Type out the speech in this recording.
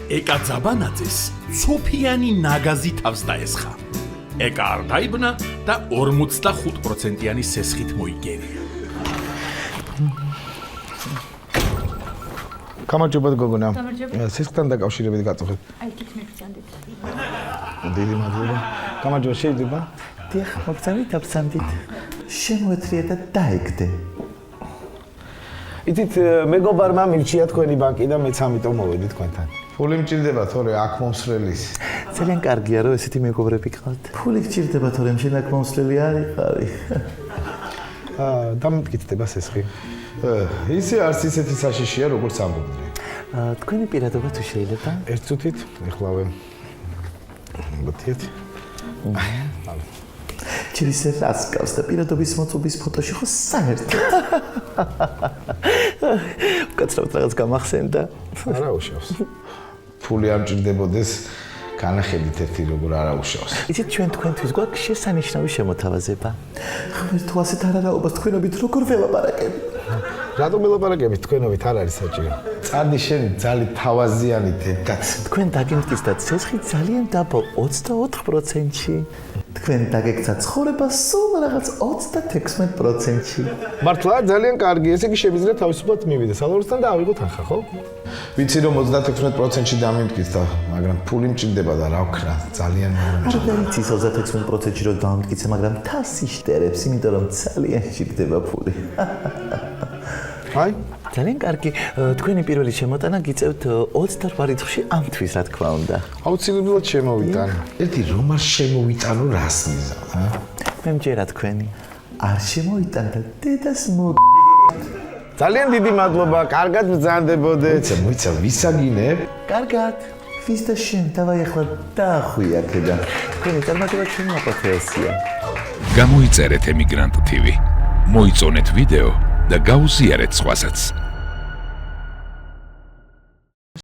ეკა ძაბანაძეს სოფიანი ნაგაზი თავს დაესხა. ეკა არ დაიბნა და 45%-იანი სესხით მოიგერია. გამარჯობა გოგონა. სესხთან დაკავშირებით გაწუხეთ. აი იქ მიგწანდით. დიდი მადლობა. გამარჯობა, შეიძლება? დიახ, მოგწამით, აბსამდით. შემოეთრია და დაეგდე. იცით, მეგობარმა მირჩია თქვენი ბანკი და მეც ამიტომ მოვედი თქვენთან. ფული მჭირდება თორე აქ მომსრელის. ძალიან კარგია, რომ ესეთი მეგობრები გყავთ. ფული გჭირდება თორე შენ აქ მომსრელი არ იყავი. დამტკიცდება სესხი. ისე არც ისეთი საშიშია, როგორც ამბობდნენ. თქვენი პირადობა თუ შეიძლება? ერთ წუთით, ეხლავე. მოგეთიეთ. ჩირის რას გავს და პირადობის მოწობის ფოტოში ხო საერთოდ. კაცრავთ რაღაც გამახსენდა. არა უშავს. ფული არ მჭირდებოდეს განახედით ერთი როგორ არა უშავს. იცით ჩვენ თქვენთვის გვაქვს შესანიშნავი შემოთავაზება. ღმერთო ასეთ არარაობას თქვენობით როგორ ველაპარაკები? რატომ ველაპარაკებით თქვენობით არ არის საჭირო. წადი შენ ძალით თავაზიანი დედაც. თქვენ დაგიმტკიცდათ სესხი ძალიან დაბო 24%-ში. თქვენ დაგეკცათ ცხოვრება სულ რაღაც 36%-ში. მართლა ძალიან კარგი, ესე იგი შემიძლია თავისუფლად მივიდე სალონისთან და ავიღოთ ახლა, ხო? ვიცი რომ 36%-ში დამიმტკიცდა, მაგრამ ფული მჭირდება და რა ვქნა, ძალიან არ ვიცი 36%-ში რომ დამიმტკიცე, მაგრამ თავს იშტერებს, იმიტომ რომ ძალიან ჭირდება ფული. აი, ძალიან კარგი, თქვენი პირველი შემოტანა გიწევთ 28 რიცხვში ამ თვის, რა თქმა უნდა. აუცილებლად შემოვიტანო. ერთი რომ არ შემოვიტანო რას მიზან, ა? მე მჯერა თქვენი. არ შემოიტანდა დედას ძალიან დიდი მადლობა, კარგად ბრძანდებოდე. მოიცა, ვისაგინებ? კარგად. ვის და შენ, დავაი ახლა დაახვი აქედან. თქვენი წარმატება ჩვენი აპოთეოსია. გამოიწერეთ ემიგრანტ TV. მოიწონეთ ვიდეო და გაუზიარეთ სხვასაც.